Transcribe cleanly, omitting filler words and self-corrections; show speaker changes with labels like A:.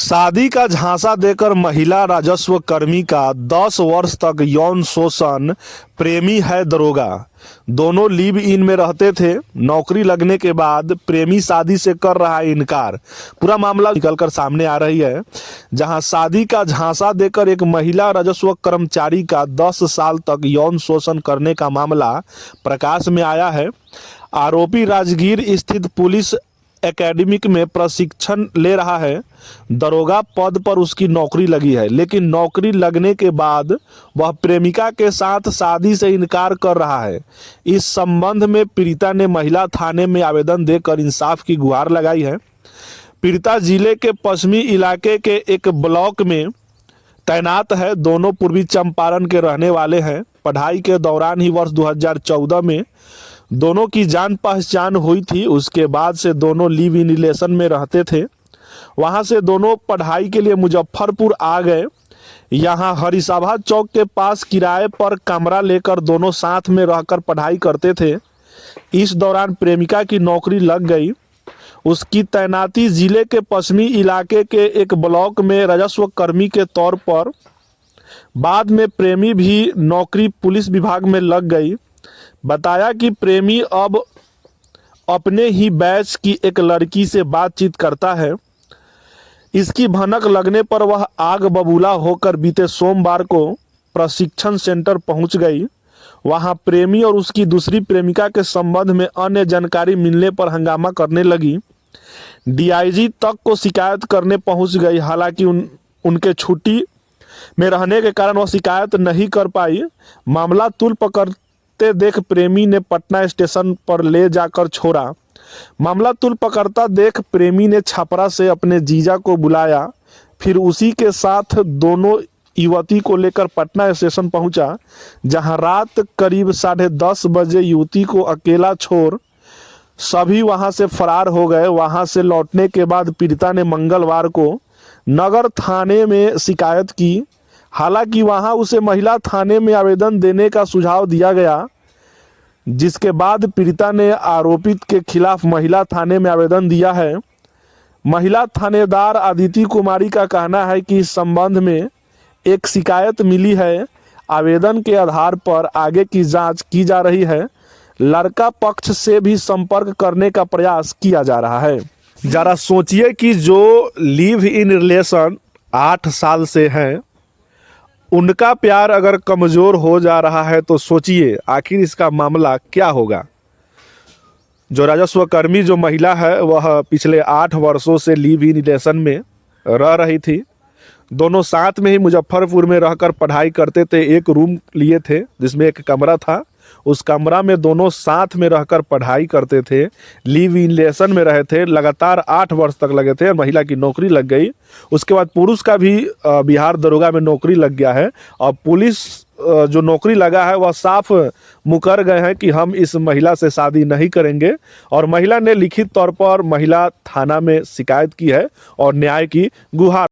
A: शादी का झांसा देकर महिला राजस्व कर्मी का 10 वर्ष तक यौन शोषण। प्रेमी है दरोगा। दोनों लिव इन में रहते थे। नौकरी लगने के बाद प्रेमी शादी से कर रहा है इनकार। पूरा मामला निकलकर सामने आ रही है, जहां शादी का झांसा देकर एक महिला राजस्व कर्मचारी का 10 साल तक यौन शोषण करने का मामला प्रकाश में आया है। आरोपी राजगीर स्थित पुलिस एकेडमिक में प्रशिक्षण ले रहा है। दरोगा पद पर उसकी नौकरी लगी है, लेकिन नौकरी लगने के बाद वह प्रेमिका के साथ शादी से इनकार कर रहा है। इस संबंध में पीड़िता ने महिला थाने में आवेदन देकर इंसाफ की गुहार लगाई है। पीड़िता जिले के पश्चिमी इलाके के एक ब्लॉक में तैनात है। दोनों पूर्वी चंपारण के रहने वाले हैं। पढ़ाई के दौरान ही वर्ष 2014 में दोनों की जान पहचान हुई थी। उसके बाद से दोनों लिव इन रिलेशन में रहते थे। वहां से दोनों पढ़ाई के लिए मुजफ्फरपुर आ गए। यहाँ हरिसभा चौक के पास किराए पर कमरा लेकर दोनों साथ में रहकर पढ़ाई करते थे। इस दौरान प्रेमिका की नौकरी लग गई। उसकी तैनाती जिले के पश्चिमी इलाके के एक ब्लॉक में राजस्व कर्मी के तौर पर। बाद में प्रेमी भी नौकरी पुलिस विभाग में लग गई। बताया कि प्रेमी अब अपने ही बैच की एक लड़की से बातचीत करता है। इसकी भनक लगने पर वह आग बबूला होकर बीते सोमवार को प्रशिक्षण सेंटर पहुंच गई। वहां प्रेमी और उसकी दूसरी प्रेमिका के संबंध में अन्य जानकारी मिलने पर हंगामा करने लगी। डीआईजी तक को शिकायत करने पहुंच गई। हालांकि उनके छुट्टी में रहने के कारण वह शिकायत नहीं कर पाई। मामला तूल पकड़ते देख प्रेमी ने पटना स्टेशन पर ले जाकर छोड़ा। मामला तूल पकड़ता देख प्रेमी ने छपरा से अपने जीजा को बुलाया। फिर उसी के साथ दोनों युवती को लेकर पटना स्टेशन पहुंचा, जहां रात करीब 10:30 बजे युवती को अकेला छोड़ सभी वहां से फरार हो गए। वहां से लौटने के बाद पीड़िता ने मंगलवार को नगर थाने में शिकायत की। हालांकि वहां उसे महिला थाने में आवेदन देने का सुझाव दिया गया, जिसके बाद पीड़िता ने आरोपित के खिलाफ महिला थाने में आवेदन दिया है। महिला थानेदार अदिति कुमारी का कहना है कि इस संबंध में एक शिकायत मिली है। आवेदन के आधार पर आगे की जांच की जा रही है। लड़का पक्ष से भी संपर्क करने का प्रयास किया जा रहा है। जरा सोचिए कि जो लिव इन रिलेशन 8 साल से हैं, उनका प्यार अगर कमज़ोर हो जा रहा है तो सोचिए आखिर इसका मामला क्या होगा। जो राजस्व कर्मी जो महिला है वह पिछले 8 वर्षों से लिव इन रिलेशन में रह रही थी। दोनों साथ में ही मुजफ्फरपुर में रहकर पढ़ाई करते थे। एक रूम लिए थे जिसमें एक कमरा था। उस कमरा में दोनों साथ में रहकर पढ़ाई करते थे। लिव इन रिलेशन में रहे थे। लगातार 8 वर्ष तक लगे थे। महिला की नौकरी लग गई। उसके बाद पुरुष का भी बिहार दरोगा में नौकरी लग गया है। और पुलिस जो नौकरी लगा है वह साफ मुकर गए हैं कि हम इस महिला से शादी नहीं करेंगे। और महिला ने लिखित तौर पर महिला थाना में शिकायत की है और न्याय की गुहार